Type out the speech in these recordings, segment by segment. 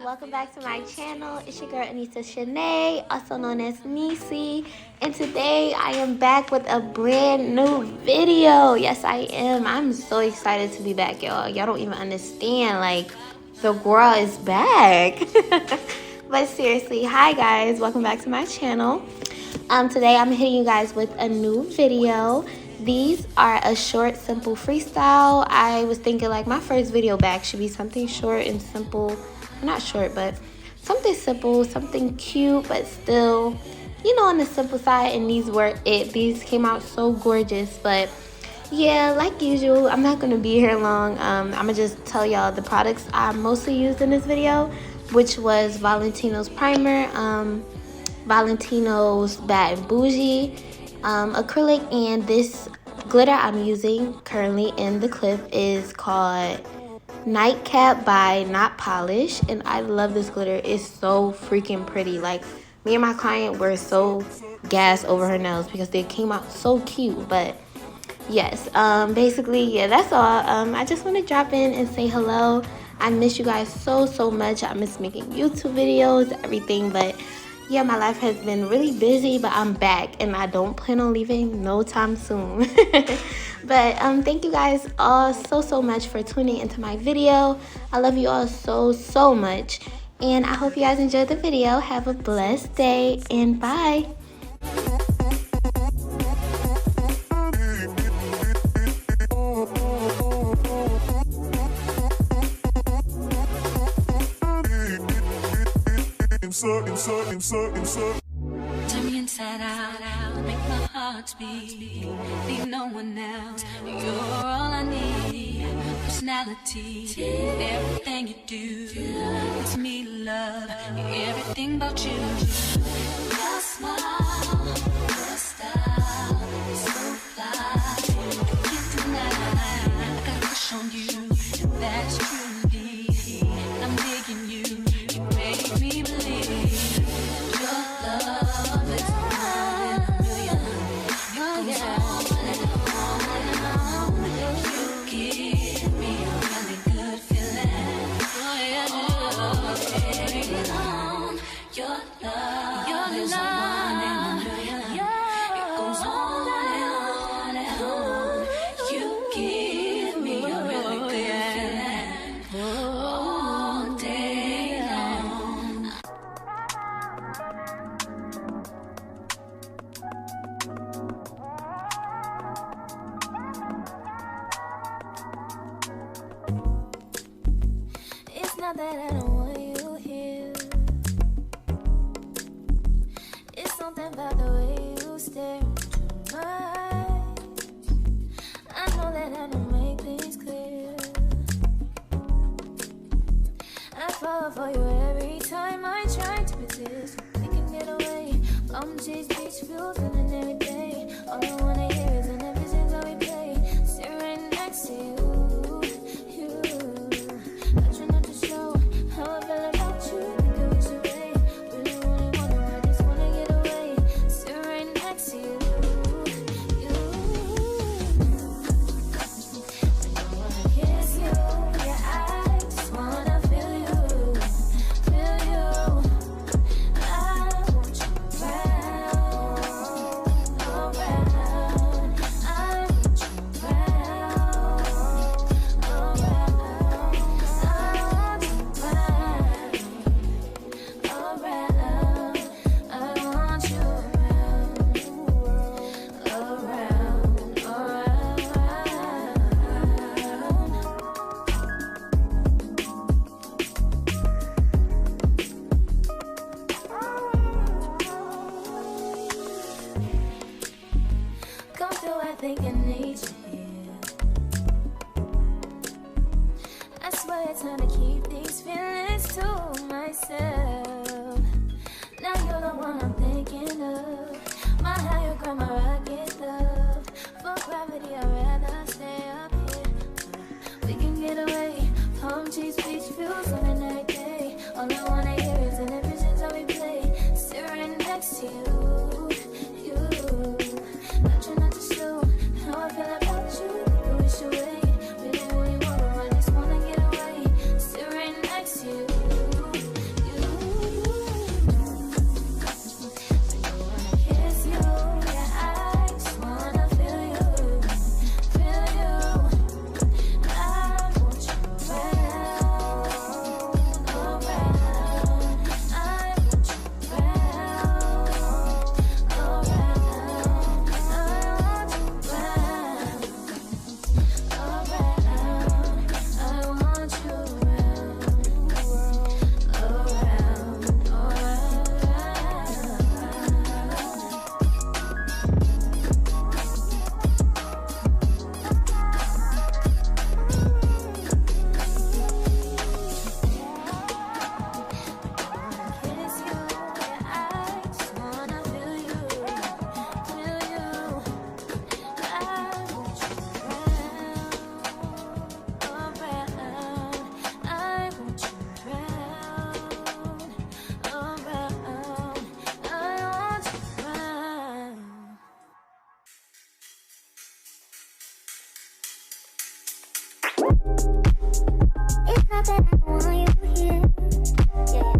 welcome back to my channel. It's your girl Anissa Shanae, also known as Nisi, and today I am back with a brand new video. Yes, I am. I'm so excited to be back, y'all. Y'all don't even understand, like, the girl is back. But seriously, hi guys, welcome back to my channel. Today I'm hitting you guys with a new video. These are a short, simple freestyle. I was thinking like my first video back should be something short and simple. Not short, but something simple, something cute, but still, you know, on the simple side. And these were it. These came out so gorgeous. But yeah, like usual, I'm not gonna be here long. I'm gonna just tell y'all the products I mostly used in this video, which was Valentino's primer, Valentino's Bad and Boujie, acrylic, and this glitter I'm using currently in the clip is called Nightcap by Not Polish, and I love this glitter. It's so freaking pretty. Like, me and my client were so gassed over her nails because they came out so cute. But yes, basically, yeah, that's all. I just want to drop in and say hello. I miss you guys so much. I miss making YouTube videos, everything. But yeah, my life has been really busy, but I'm back and I don't plan on leaving no time soon. But thank you guys all so much for tuning into my video. I love you all so much, and I hope you guys enjoyed the video. Have a blessed day, and bye. Turn me inside out, make my heart beat, leave no one else. You're all I need, personality, everything you do, it's me love, everything about you. Your smile, your style, so fly, I can't deny, I got a crush on you, that's true indeed, and I'm digging you, you make me believe. Not that I don't want you here. It's something about the way you stare into my eyes. I know that I don't make things clear. I fall for you every time I try to resist. We can get away. Chase beach views and every day. All I wanna hear is an episode how we play. Sit right next to you. I think I need you here. I swear it's time to keep these feelings to myself. Now you're the one I'm thinking of. My higher ground, my rocket love. For gravity, I'd rather stay up here. We can get away. Palm trees, beach views on a night day. All I wanna hear is an episode how we play. Sit right next to you. Not trying not to show how I feel about you. You wish away. Really, really wanna. I just wanna get away. Sit right It's not that I don't want you here. Yeah.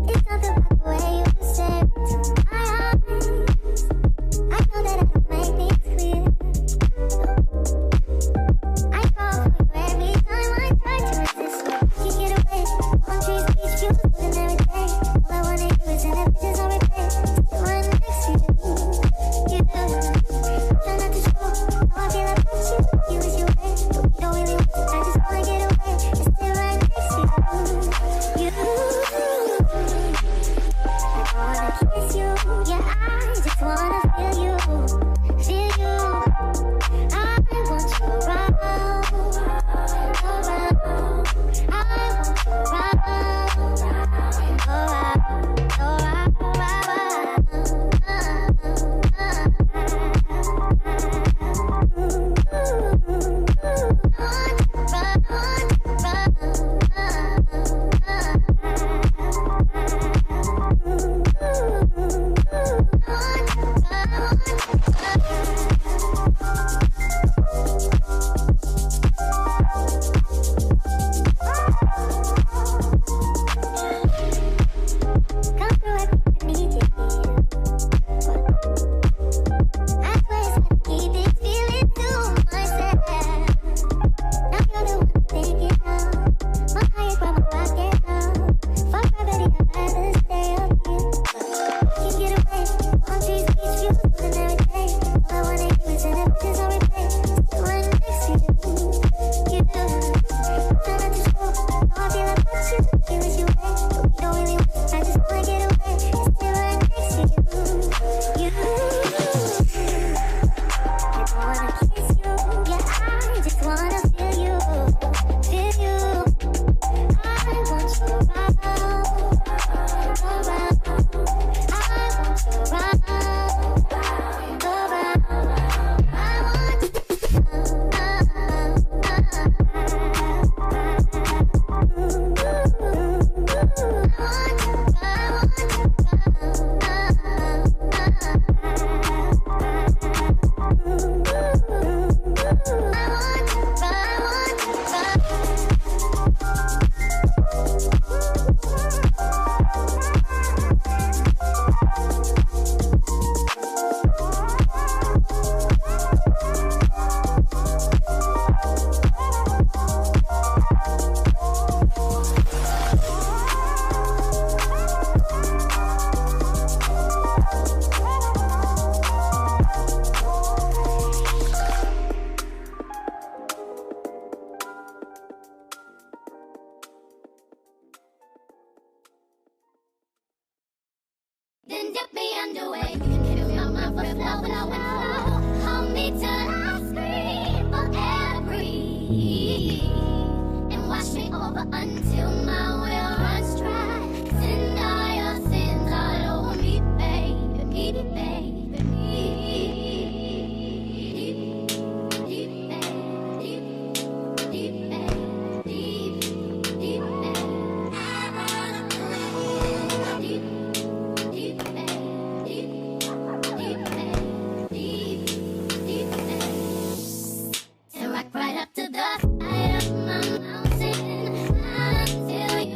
It's something about the way you stare into my eyes. I know that I can make things clear. I fall for you every time I try to resist you. Can't get away. Palm trees, beach views, and everything. All I wanna do is in the pictures on replay. Still right next to you. You do. Try not to show how I feel about you. You wish you were, but we don't really want to. I just wanna get away. It's still right next to you. You. I wanna kiss you. Yeah, I just wanna feel you. Feel you. I want you around. Around. I want you around. Then dip me underway. Fill my mouth with flow, flow, flow. Hold me till I scream for air to breathe. And wash me over until my will runs dry. Send all your sins all over me, baby, baby, baby. Right up to the side of my mountain until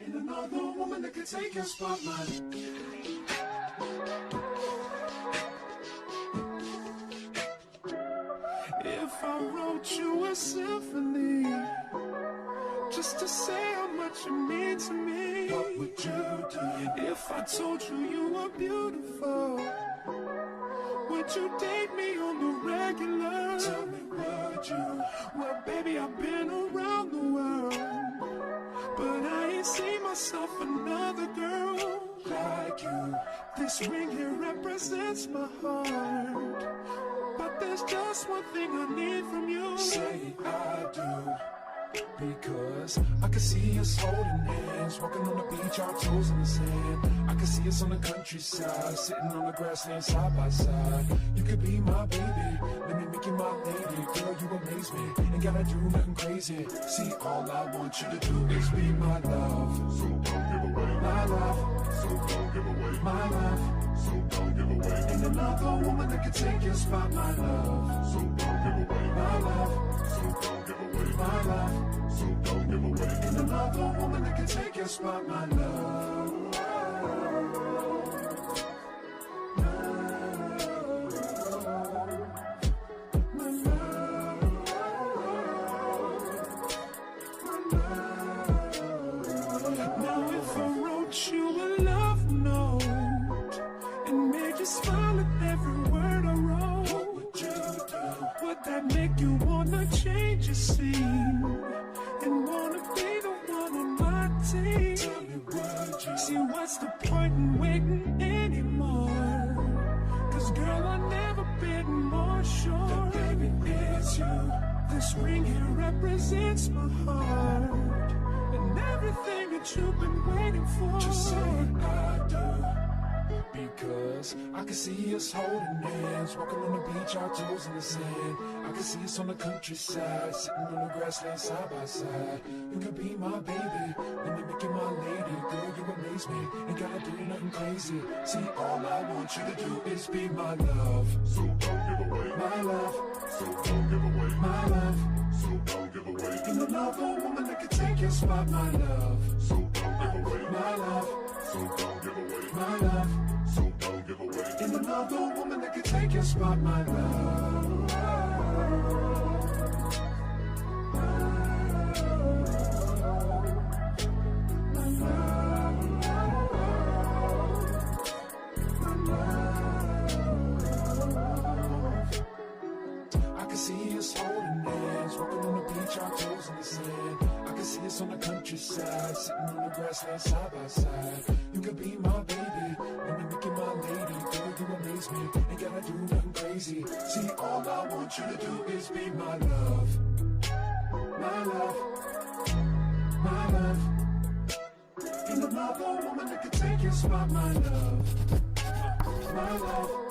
Ain't another woman that can take your spotlight. If I wrote you a symphony, just to say how much you mean to me, what would you do? If I told you you were beautiful, would you date me on the regular? Tell me, would you? Well, baby, I've been around the world, but I ain't seen myself another girl like you. This ring here represents my heart, but there's just one thing I need from you. Say I do. Because I can see us holding hands, walking on the beach, our toes in the sand. I can see us on the countryside, sitting on the grassland side by side. You could be my baby, let me make you my lady. Girl, you amaze me, ain't gotta do nothing crazy. See, all I want you to do is be my love. So don't give away my love. So don't give away my love. So don't give away. Ain't another woman that can take your spot, my love. So don't give away my love. So don't give away my love. So don't give away. Ain't another woman that can take your spot, my love. Now if I wrote you a love note and made you smile at every word I wrote, what would you do? Would that make you wanna change your scene and wanna be the one on my team? Tell me, would you? See, what's the point in waiting anymore? Cause girl, I've never been more sure that baby, it's you. This ring here represents my heart and everything that you've been waiting for. Just say I do. Because I can see us holding hands, walking on the beach, our toes in the sand. I can see us on the countryside, sitting on the grassland side by side. You can be my baby, let me make you my lady. Girl, you amaze me, ain't gotta do nothing crazy. See, all I want you to do is be my love. So don't give away my love. So don't give away my love. So don't give away. Ain't another woman that can take your spot, my love. So don't give away my love. So don't give away my love. So don't give away. Ain't another woman that can take your spot, my love. I can see us holding hands, walking on the beach, our toes in the sand. I can see us on the countryside, sitting on the grassland side by side. You can be my baby, let me make you my lady. Girl, you amaze me, ain't gotta do nothing crazy. See, all I want you to do is be my love. My love. My love. Ain't another woman that can take your spot, my love. My love.